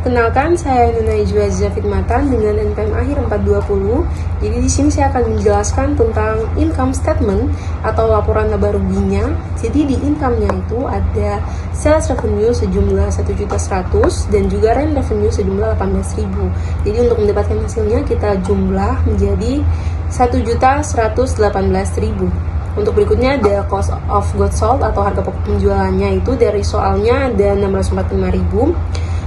Kenalkan, saya Nuna Ijwa Zafitmatan dengan NPM akhir 420. Jadi di sini saya akan menjelaskan tentang income statement atau laporan laba ruginya. Jadi di income-nya itu ada sales revenue sejumlah 1.100.000 dan juga rent revenue sejumlah 18.000. Jadi untuk mendapatkan hasilnya kita jumlah menjadi 1.118.000. Untuk berikutnya ada cost of goods sold atau harga pokok penjualannya itu dari soalnya ada 645.000.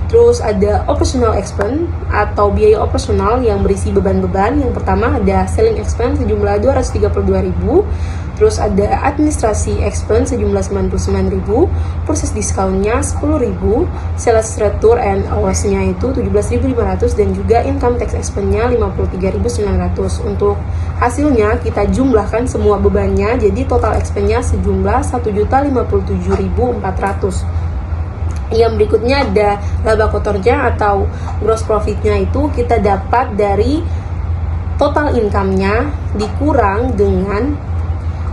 Terus ada operational expense atau biaya operasional yang berisi beban-beban. Yang pertama ada selling expense sejumlah 232.000. Terus ada administrasi expense sejumlah 99.000. Proses discountnya 10.000. Sales return and hours-nya itu 17.500 dan juga income tax expense-nya 53.900. Untuk hasilnya kita jumlahkan semua bebannya, jadi total expense-nya sejumlah 1.057.400. Yang berikutnya ada laba kotornya atau gross profit-nya itu kita dapat dari total income-nya dikurang dengan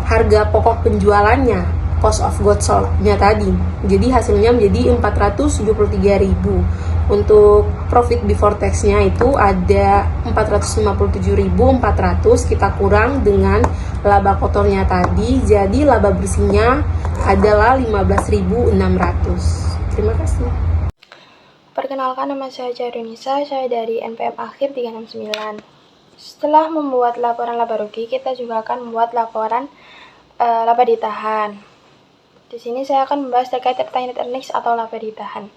harga pokok penjualannya, cost of goods sold-nya tadi. Jadi hasilnya menjadi 473.000. Untuk profit before tax-nya itu ada 457.400 kita kurang dengan laba kotornya tadi. Jadi laba bersihnya adalah 15.600. Terima kasih. Perkenalkan, nama saya Jairunisa, saya dari NPM akhir 369. Setelah membuat laporan laba rugi, kita juga akan membuat laporan laba ditahan. Di sini saya akan membahas terkait retained earnings atau laba ditahan.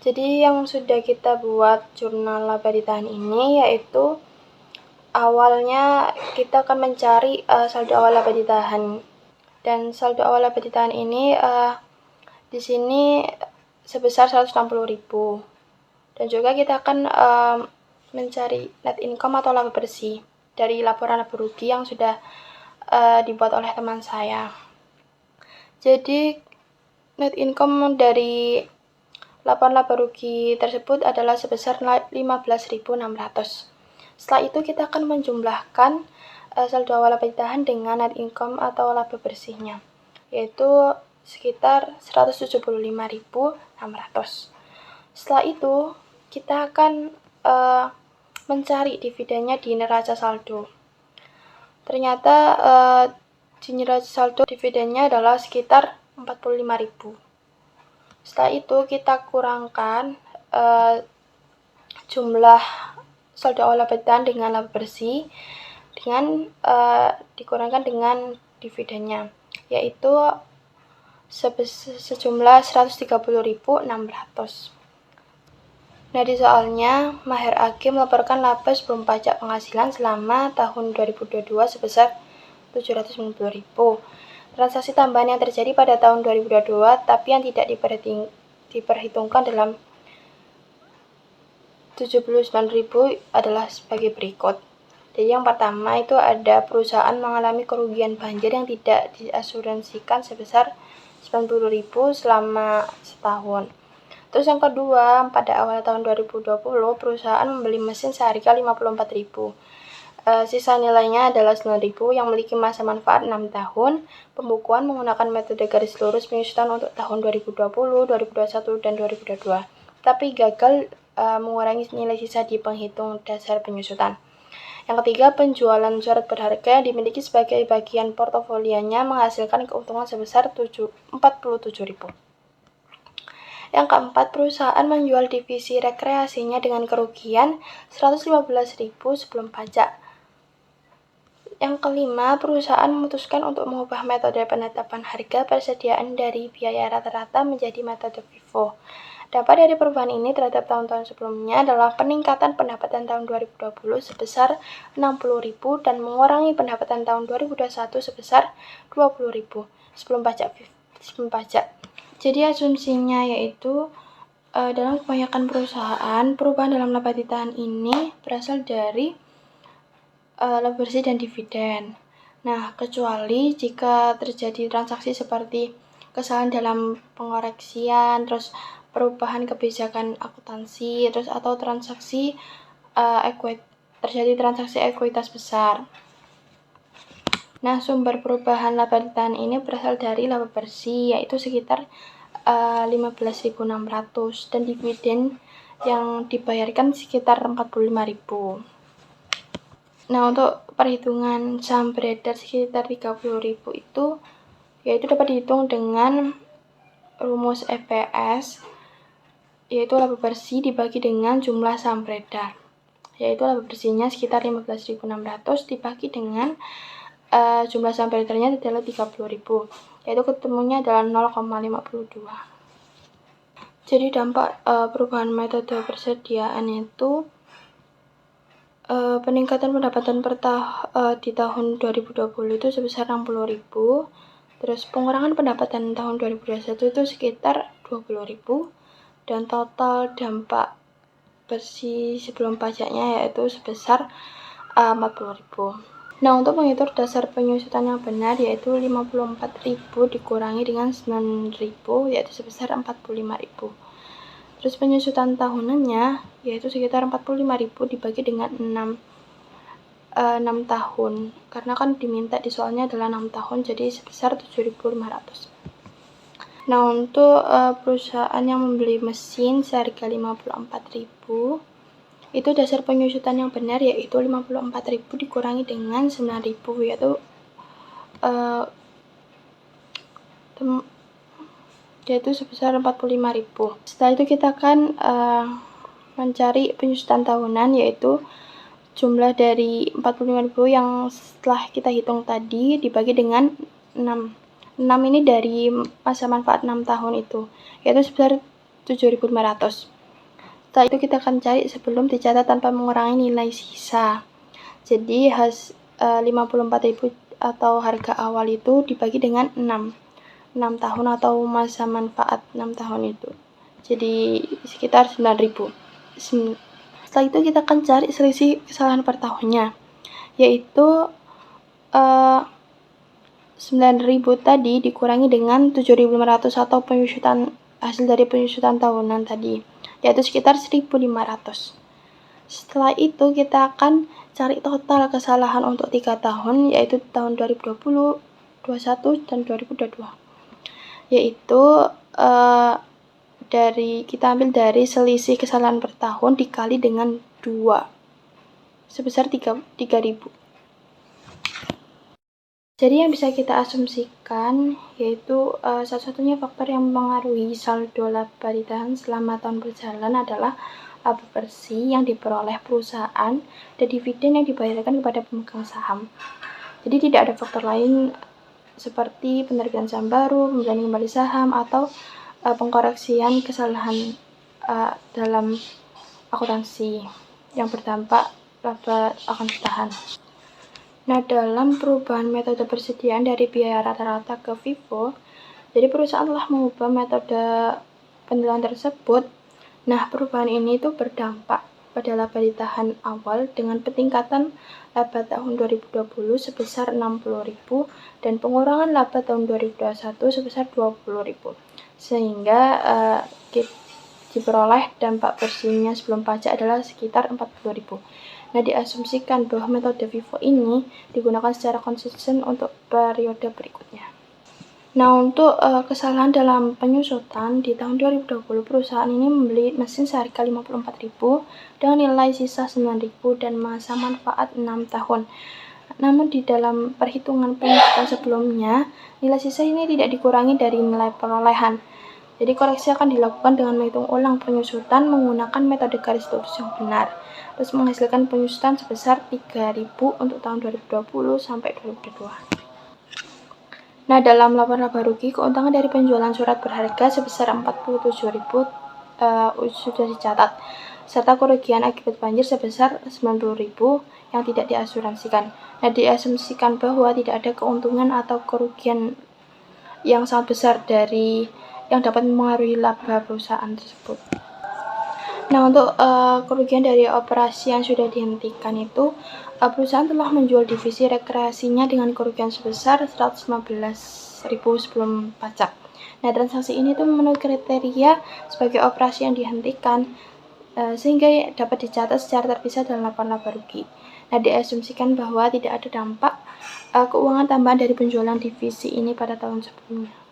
Jadi yang sudah kita buat jurnal laba ditahan ini yaitu awalnya kita akan mencari saldo awal laba ditahan, dan saldo awal laba ditahan ini di sini sebesar 160.000. Dan juga kita akan mencari net income atau laba bersih dari laporan laba rugi yang sudah dibuat oleh teman saya. Jadi net income dari laporan laba rugi tersebut adalah sebesar 15.600. Setelah itu kita akan menjumlahkan saldo awal laba ditahan dengan net income atau laba bersihnya, yaitu sekitar 175.600. Setelah itu kita akan mencari dividennya di neraca saldo. Ternyata di neraca saldo dividennya adalah sekitar 45.000. Setelah itu kita kurangkan jumlah saldo awal laba ditahan dengan laba bersih dengan dikurangkan dengan dividennya, yaitu sejumlah 130.600. Nah, di soalnya Maher Hakim melaporkan laba sebelum pajak penghasilan selama tahun 2022 sebesar 790.000. Transaksi tambahan yang terjadi pada tahun 2022 tapi yang tidak diperhitungkan dalam 79.000 adalah sebagai berikut. Jadi yang pertama itu ada perusahaan mengalami kerugian banjir yang tidak diasuransikan sebesar 90.000 selama setahun. Terus yang kedua, pada awal tahun 2020 perusahaan membeli mesin seharga 54.000. Sisa nilainya adalah 9.000 yang memiliki masa manfaat 6 tahun. Pembukuan menggunakan metode garis lurus penyusutan untuk tahun 2020, 2021, dan 2022. Tapi gagal mengurangi nilai sisa di penghitung dasar penyusutan. Yang ketiga, penjualan surat berharga yang dimiliki sebagai bagian portofolionya menghasilkan keuntungan sebesar 47.000. Yang keempat, perusahaan menjual divisi rekreasinya dengan kerugian 115.000 sebelum pajak. Yang kelima, perusahaan memutuskan untuk mengubah metode penetapan harga persediaan dari biaya rata-rata menjadi metode FIFO. Dampak dari perubahan ini terhadap tahun-tahun sebelumnya adalah peningkatan pendapatan tahun 2020 sebesar 60.000 dan mengurangi pendapatan tahun 2021 sebesar 20.000 sebelum pajak. Jadi asumsinya yaitu dalam kebanyakan perusahaan, perubahan dalam laba ditahan ini berasal dari laba bersih dan dividen. Nah, kecuali jika terjadi transaksi seperti kesalahan dalam pengoreksian, terus perubahan kebijakan akuntansi, terus atau transaksi terjadi transaksi ekuitas besar. Nah, sumber perubahan laba ditahan ini berasal dari laba bersih, yaitu sekitar 15.600, dan dividen yang dibayarkan sekitar 45.000. Nah, untuk perhitungan saham beredar sekitar 30.000 itu yaitu dapat dihitung dengan rumus EPS, yaitu laba bersih dibagi dengan jumlah saham beredar, yaitu laba bersihnya sekitar 15.600 dibagi dengan jumlah saham beredarnya adalah 30.000, yaitu ketemunya adalah 0,52. Jadi dampak perubahan metode persediaan itu peningkatan pendapatan di tahun 2020 itu sebesar 60.000, terus pengurangan pendapatan tahun 2021 itu sekitar 20.000, dan total dampak bersih sebelum pajaknya yaitu sebesar 40.000. Nah, untuk mengatur dasar penyusutan yang benar yaitu 54.000 dikurangi dengan 9.000 yaitu sebesar 45.000. Terus penyusutan tahunannya yaitu sekitar 45.000 dibagi dengan 6 tahun, karena kan diminta di soalnya adalah 6 tahun, jadi sebesar 7.500. Nah, untuk perusahaan yang membeli mesin seharga 54.000 itu dasar penyusutan yang benar yaitu 54.000 dikurangi dengan 9.000 yaitu sebesar 45.000. Setelah itu kita akan mencari penyusutan tahunan yaitu jumlah dari 45.000 yang setelah kita hitung tadi dibagi dengan 6. 6 ini dari masa manfaat 6 tahun itu, yaitu sebesar 7.500. Setelah itu kita akan cari sebelum dicatat tanpa mengurangi nilai sisa. Jadi 54.000 atau harga awal itu dibagi dengan 6 tahun atau masa manfaat 6 tahun itu. Jadi sekitar 9.000. Setelah itu kita akan cari selisih kesalahan per tahunnya, yaitu 9.000 tadi dikurangi dengan 7.500 atau hasil dari penyusutan tahunan tadi, yaitu sekitar 1.500. Setelah itu kita akan cari total kesalahan untuk 3 tahun, yaitu tahun 2020, 2021, dan 2022. Yaitu kita ambil dari selisih kesalahan per tahun dikali dengan 2 sebesar 3.000. Jadi yang bisa kita asumsikan yaitu satu-satunya faktor yang mempengaruhi saldo laba ditahan selama tahun berjalan adalah laba bersih yang diperoleh perusahaan dan dividen yang dibayarkan kepada pemegang saham. Jadi tidak ada faktor lain seperti penerbitan saham baru, pembelian kembali saham, atau pengkoreksian kesalahan dalam akuntansi yang berdampak laba akan bertahan. Nah, dalam perubahan metode persediaan dari biaya rata-rata ke FIFO, jadi perusahaan telah mengubah metode penilaian tersebut. Nah, perubahan ini itu berdampak pada laba ditahan awal dengan peningkatan laba tahun 2020 sebesar 60.000 dan pengurangan laba tahun 2021 sebesar 20.000. Sehingga diperoleh dampak bersihnya sebelum pajak adalah sekitar 40.000. Nah, diasumsikan bahwa metode FIFO ini digunakan secara konsisten untuk periode berikutnya. Nah, untuk kesalahan dalam penyusutan di tahun 2020, perusahaan ini membeli mesin seharga 54.000 dengan nilai sisa 9.000 dan masa manfaat 6 tahun. Namun di dalam perhitungan penyusutan sebelumnya, nilai sisa ini tidak dikurangi dari nilai perolehan. Jadi koreksi akan dilakukan dengan menghitung ulang penyusutan menggunakan metode garis lurus yang benar, terus menghasilkan penyusutan sebesar 3.000 untuk tahun 2020 sampai 2022. Nah, dalam laporan laba rugi, keuntungan dari penjualan surat berharga sebesar 47.000 sudah dicatat, serta kerugian akibat banjir sebesar 90.000 yang tidak diasuransikan. Nah, diasumsikan bahwa tidak ada keuntungan atau kerugian yang sangat besar dari yang dapat mempengaruhi laba perusahaan tersebut. Nah, untuk kerugian dari operasi yang sudah dihentikan itu, perusahaan telah menjual divisi rekreasinya dengan kerugian sebesar 115.000 sebelum pajak. Nah, transaksi ini tuh memenuhi kriteria sebagai operasi yang dihentikan, sehingga dapat dicatat secara terpisah dalam laporan laba rugi. Nah, diasumsikan bahwa tidak ada dampak keuangan tambahan dari penjualan divisi ini pada tahun sebelumnya.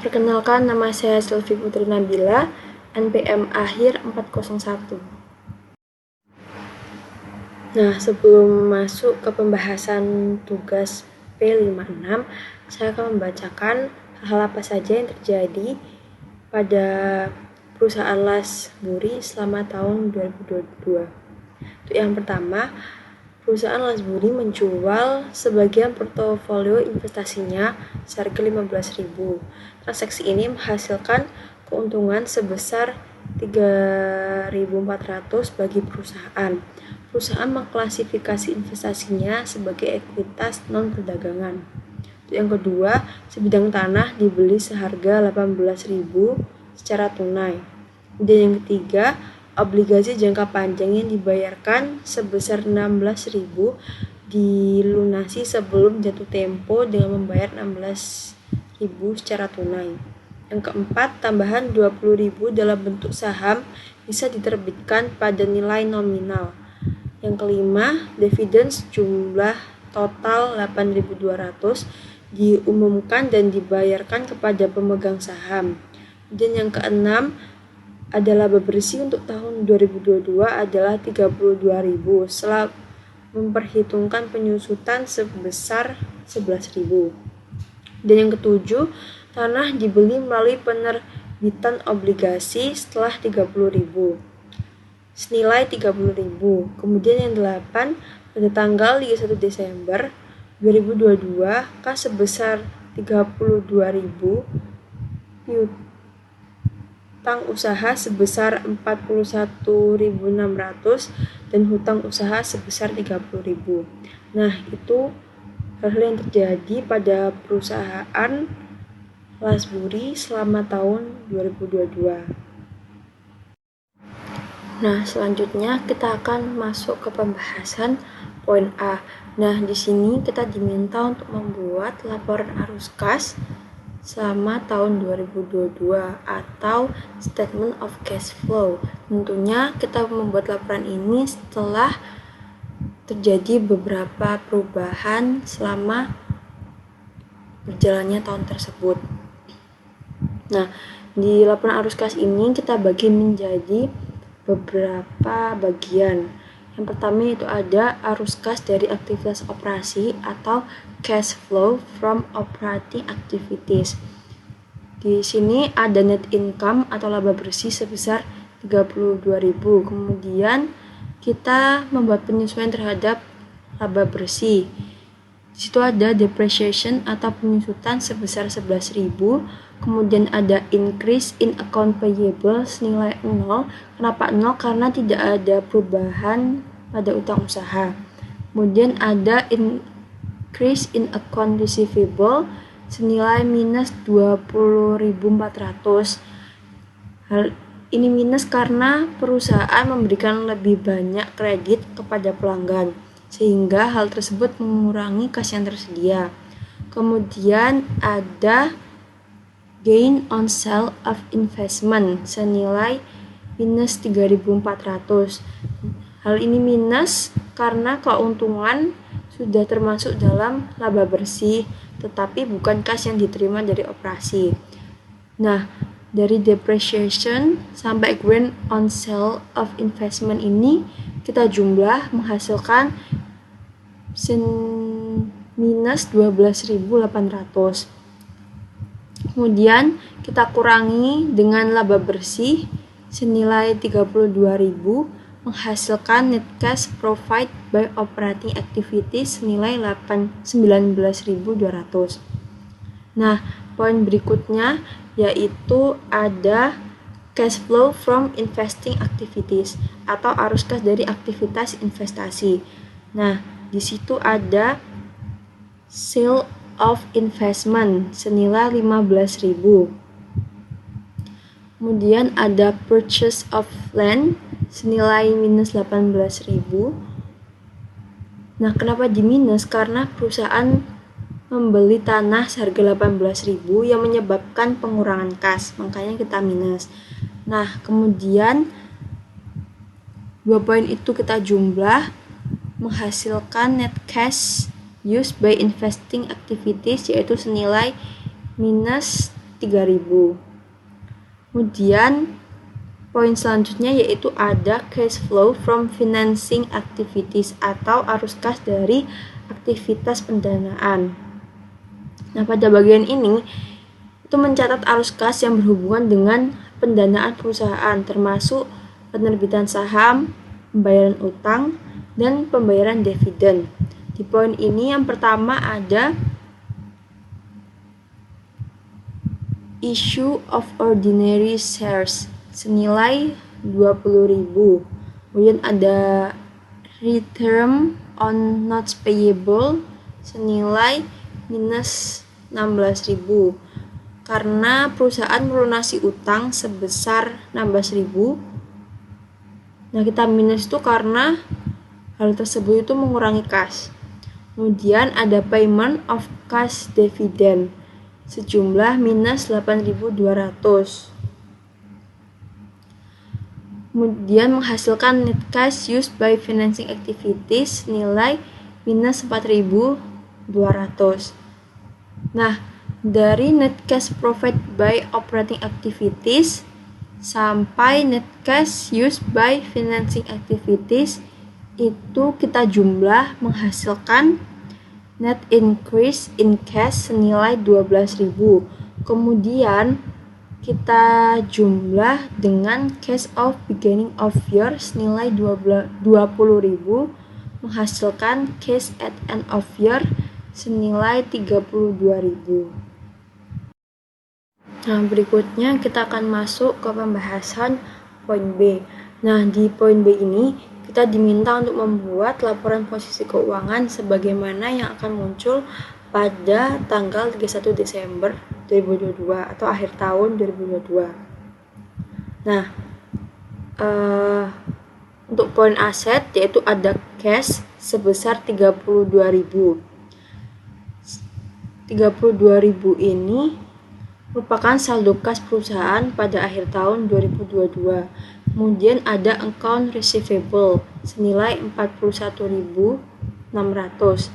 Perkenalkan, nama saya Sylvie Putri Nabila, NPM akhir 401. Nah, sebelum masuk ke pembahasan tugas P56, saya akan membacakan hal apa saja yang terjadi pada perusahaan Lasburi selama tahun 2022. Untuk yang pertama, perusahaan Lasburi menjual sebagian portofolio investasinya seharga 15.000. Transaksi ini menghasilkan keuntungan sebesar 3.400 bagi perusahaan. Perusahaan mengklasifikasi investasinya sebagai ekuitas non-perdagangan. Untuk yang kedua, sebidang tanah dibeli seharga 18.000 secara tunai. Dan yang ketiga, obligasi jangka panjang yang dibayarkan sebesar 16.000 dilunasi sebelum jatuh tempo dengan membayar 16.000 secara tunai. Yang keempat, tambahan 20.000 dalam bentuk saham bisa diterbitkan pada nilai nominal. Yang kelima, dividen sejumlah total 8.200 diumumkan dan dibayarkan kepada pemegang saham. Dan yang keenam, adalah laba bersih untuk tahun 2022 adalah 32.000 setelah memperhitungkan penyusutan sebesar 11.000. Dan yang ketujuh, tanah dibeli melalui penerbitan obligasi setelah 30.000 senilai 30.000. Kemudian yang 8, pada tanggal 31 Desember 2022 kas sebesar 32.000, piutang usaha sebesar 41.600 dan hutang usaha sebesar 30.000. Nah, itu hal-hal yang terjadi pada perusahaan Lasburi selama tahun 2022. Nah, selanjutnya kita akan masuk ke pembahasan poin A. Nah, di sini kita diminta untuk membuat laporan arus kas selama tahun 2022 atau Statement of Cash Flow. Tentunya kita membuat laporan ini setelah terjadi beberapa perubahan selama berjalannya tahun tersebut. Nah, di laporan arus kas ini kita bagi menjadi beberapa bagian. Yang pertama itu ada arus kas dari aktivitas operasi atau cash flow from operating activities. Di sini ada net income atau laba bersih sebesar 32.000. Kemudian kita membuat penyesuaian terhadap laba bersih. Di situ ada depreciation atau penyusutan sebesar 11.000. Kemudian ada increase in account payable senilai 0. Kenapa 0? Karena tidak ada perubahan pada utang usaha. Kemudian ada increase in account receivable senilai minus 20.400. Hal ini minus karena perusahaan memberikan lebih banyak kredit kepada pelanggan, sehingga hal tersebut mengurangi kas yang tersedia. Kemudian ada gain on sale of investment senilai minus 3.400. Hal ini minus karena keuntungan sudah termasuk dalam laba bersih, tetapi bukan kas yang diterima dari operasi. Nah, dari depreciation sampai gain on sale of investment ini kita jumlah menghasilkan minus 12.800. Kemudian kita kurangi dengan laba bersih senilai 32.000 menghasilkan net cash provided by operating activities senilai 19.200. Nah, poin berikutnya yaitu ada cash flow from investing activities atau arus kas dari aktivitas investasi. Nah, di situ ada sale of investment senilai 15.000. Kemudian ada purchase of land senilai minus 18.000. Nah, kenapa di minus? Karena perusahaan membeli tanah seharga 18.000 yang menyebabkan pengurangan kas, makanya kita minus. Nah, kemudian 2 poin itu kita jumlah menghasilkan net cash used by investing activities yaitu senilai minus 3.000. Kemudian poin selanjutnya yaitu ada cash flow from financing activities atau arus kas dari aktivitas pendanaan. Nah, pada bagian ini itu mencatat arus kas yang berhubungan dengan pendanaan perusahaan termasuk penerbitan saham, pembayaran utang, dan pembayaran dividen. Di poin ini yang pertama ada issue of ordinary shares senilai 20.000. Kemudian ada return on notes payable senilai minus 16.000 karena perusahaan melunasi utang sebesar 16.000. Nah, kita minus itu karena hal tersebut itu mengurangi kas. Kemudian ada payment of cash dividend sejumlah minus 8.200. Kemudian menghasilkan net cash used by financing activities nilai minus 4.200. Nah, dari net cash provided by operating activities sampai net cash used by financing activities itu kita jumlah menghasilkan net increase in cash senilai 12.000. Kemudian kita jumlah dengan cash of beginning of year senilai 20.000 menghasilkan cash at end of year senilai 32.000. Nah, berikutnya kita akan masuk ke pembahasan poin B. Nah, di poin B ini kita diminta untuk membuat laporan posisi keuangan sebagaimana yang akan muncul pada tanggal 31 Desember 2022 atau akhir tahun 2022. Nah, untuk poin aset yaitu ada cash sebesar 32.000. 32.000 ini merupakan saldo kas perusahaan pada akhir tahun 2022. Kemudian ada account receivable senilai 41.600.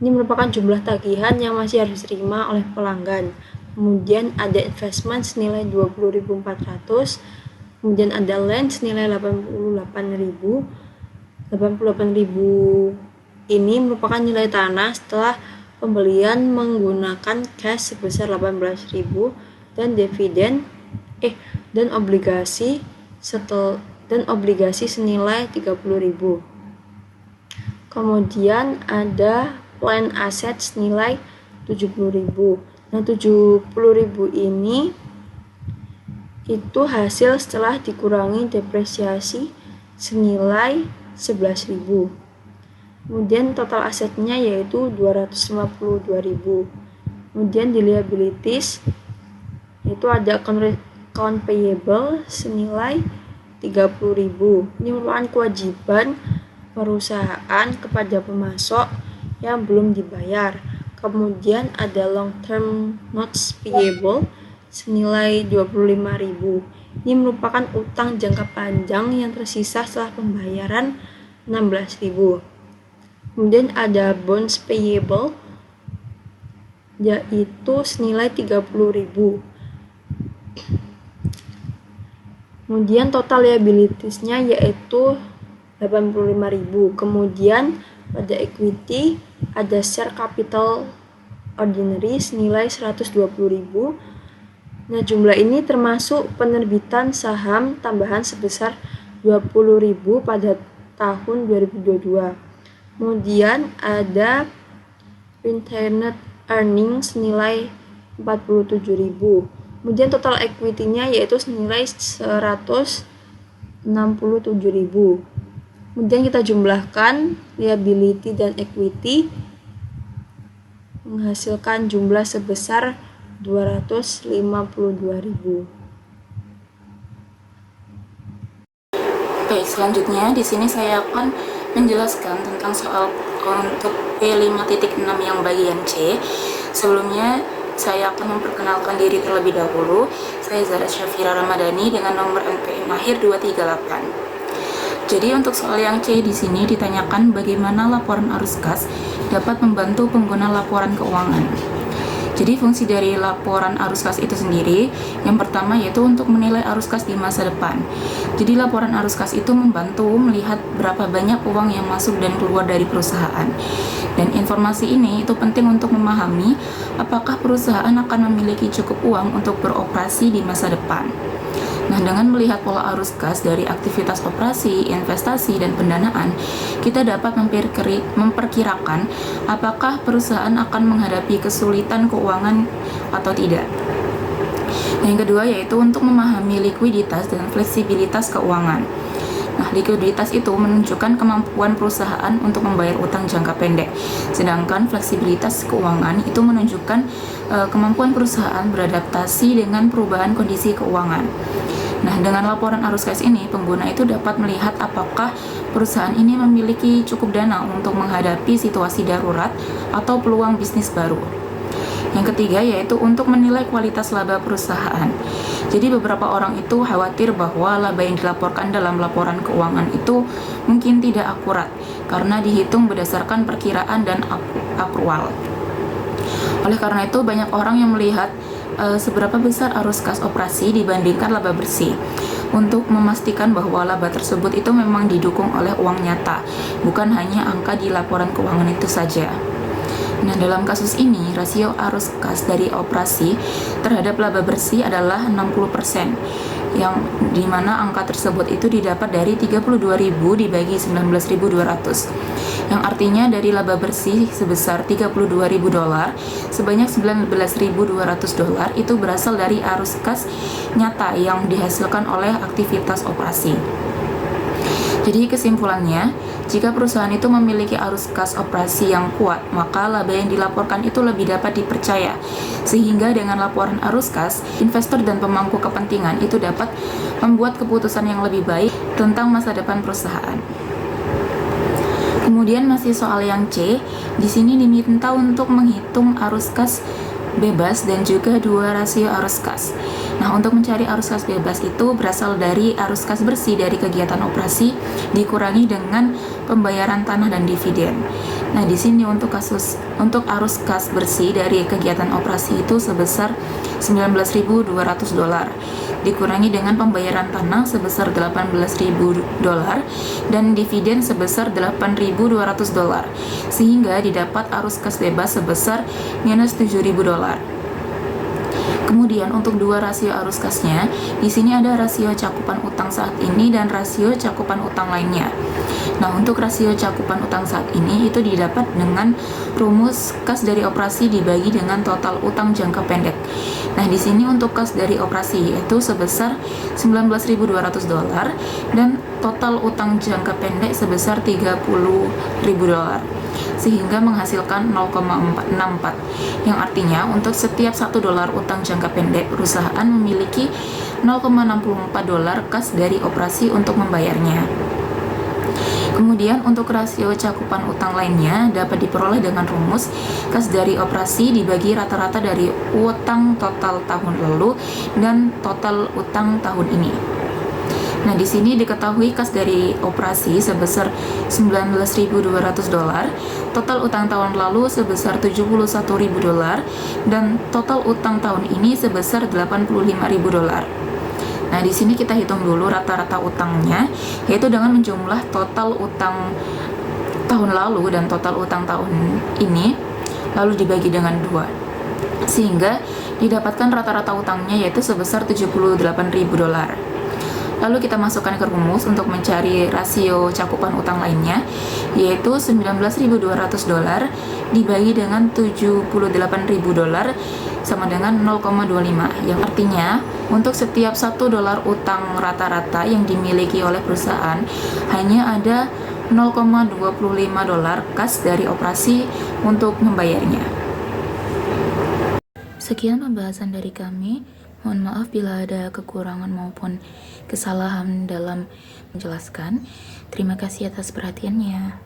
Ini merupakan jumlah tagihan yang masih harus diterima oleh pelanggan. Kemudian ada investment senilai 20.400. Kemudian ada land senilai 88.000. 88.000 ini merupakan nilai tanah setelah pembelian menggunakan cash sebesar 18.000 dan dividen dan obligasi senilai 30.000. Kemudian ada plan aset senilai 70.000. Nah, 70.000 ini itu hasil setelah dikurangi depresiasi senilai 11.000. Kemudian total asetnya yaitu 252.000. Kemudian di liabilities itu ada account payable senilai 30.000. Ini merupakan kewajiban perusahaan kepada pemasok yang belum dibayar. Kemudian ada long term notes payable senilai 25.000. Ini merupakan utang jangka panjang yang tersisa setelah pembayaran 16.000. Kemudian ada bonds payable yaitu senilai 30.000. Kemudian total liabilities-nya yaitu 85.000. Kemudian pada equity ada share capital ordinary senilai 120.000. Nah, jumlah ini termasuk penerbitan saham tambahan sebesar 20.000 pada tahun 2022. Kemudian ada retained earnings senilai 47.000. Kemudian total equity-nya yaitu senilai 167.000. Kemudian kita jumlahkan liability dan equity menghasilkan jumlah sebesar 252.000. Baik, selanjutnya di sini saya akan menjelaskan tentang soal untuk P5.6 yang bagian C. Sebelumnya saya akan memperkenalkan diri terlebih dahulu. Saya Zara Syafira Ramadhani dengan nomor NPM akhir 238. Jadi untuk soal yang C di sini ditanyakan bagaimana laporan arus kas dapat membantu pengguna laporan keuangan. Jadi fungsi dari laporan arus kas itu sendiri, yang pertama yaitu untuk menilai arus kas di masa depan. Jadi laporan arus kas itu membantu melihat berapa banyak uang yang masuk dan keluar dari perusahaan. Dan informasi ini itu penting untuk memahami apakah perusahaan akan memiliki cukup uang untuk beroperasi di masa depan. Nah, dengan melihat pola arus kas dari aktivitas operasi, investasi, dan pendanaan, kita dapat memperkirakan apakah perusahaan akan menghadapi kesulitan keuangan atau tidak. Yang kedua yaitu untuk memahami likuiditas dan fleksibilitas keuangan. Nah, likuiditas itu menunjukkan kemampuan perusahaan untuk membayar utang jangka pendek. Sedangkan fleksibilitas keuangan itu menunjukkan kemampuan perusahaan beradaptasi dengan perubahan kondisi keuangan. Nah, dengan laporan arus kas ini, pengguna itu dapat melihat apakah perusahaan ini memiliki cukup dana untuk menghadapi situasi darurat atau peluang bisnis baru. Yang ketiga yaitu untuk menilai kualitas laba perusahaan. Jadi beberapa orang itu khawatir bahwa laba yang dilaporkan dalam laporan keuangan itu mungkin tidak akurat karena dihitung berdasarkan perkiraan dan akrual. Oleh karena itu banyak orang yang melihat seberapa besar arus kas operasi dibandingkan laba bersih untuk memastikan bahwa laba tersebut itu memang didukung oleh uang nyata, bukan hanya angka di laporan keuangan itu saja. Nah, dalam kasus ini, rasio arus kas dari operasi terhadap laba bersih adalah 60%, yang dimana angka tersebut itu didapat dari 32.000 dibagi 19.200, yang artinya dari laba bersih sebesar $32.000, sebanyak $19.200 itu berasal dari arus kas nyata yang dihasilkan oleh aktivitas operasi. Jadi kesimpulannya, jika perusahaan itu memiliki arus kas operasi yang kuat, maka laba yang dilaporkan itu lebih dapat dipercaya. Sehingga dengan laporan arus kas, investor dan pemangku kepentingan itu dapat membuat keputusan yang lebih baik tentang masa depan perusahaan. Kemudian masih soal yang C, di sini diminta untuk menghitung arus kas bebas dan juga dua rasio arus kas. Nah, untuk mencari arus kas bebas itu berasal dari arus kas bersih dari kegiatan operasi dikurangi dengan pembayaran tanah dan dividen. Nah, di sini untuk arus kas bersih dari kegiatan operasi itu sebesar $19.200 dikurangi dengan pembayaran tanah sebesar $18.000 dan dividen sebesar $8.200 sehingga didapat arus kas bebas sebesar minus $7.000. Kemudian untuk dua rasio arus kasnya, di sini ada rasio cakupan utang saat ini dan rasio cakupan utang lainnya. Nah, untuk rasio cakupan utang saat ini itu didapat dengan rumus kas dari operasi dibagi dengan total utang jangka pendek. Nah, di sini untuk kas dari operasi yaitu sebesar $19.200 dan total utang jangka pendek sebesar $30.000. Sehingga menghasilkan 0,64, yang artinya untuk setiap $1 utang jangka pendek perusahaan memiliki $0,64 kas dari operasi untuk membayarnya. Kemudian untuk rasio cakupan utang lainnya dapat diperoleh dengan rumus kas dari operasi dibagi rata-rata dari utang total tahun lalu dan total utang tahun ini. Nah, di sini diketahui kas dari operasi sebesar $19.200, total utang tahun lalu sebesar $71.000 dan total utang tahun ini sebesar $85.000. Nah, di sini kita hitung dulu rata-rata utangnya, yaitu dengan menjumlah total utang tahun lalu dan total utang tahun ini, lalu dibagi dengan 2. Sehingga didapatkan rata-rata utangnya yaitu sebesar $78.000. Lalu kita masukkan ke rumus untuk mencari rasio cakupan utang lainnya, yaitu $19.200 dibagi dengan $78.000 sama dengan 0,25, yang artinya untuk setiap $1 utang rata-rata yang dimiliki oleh perusahaan hanya ada $0,25 kas dari operasi untuk membayarnya. Sekian pembahasan dari kami. Mohon maaf bila ada kekurangan maupun kesalahan dalam menjelaskan. Terima kasih atas perhatiannya.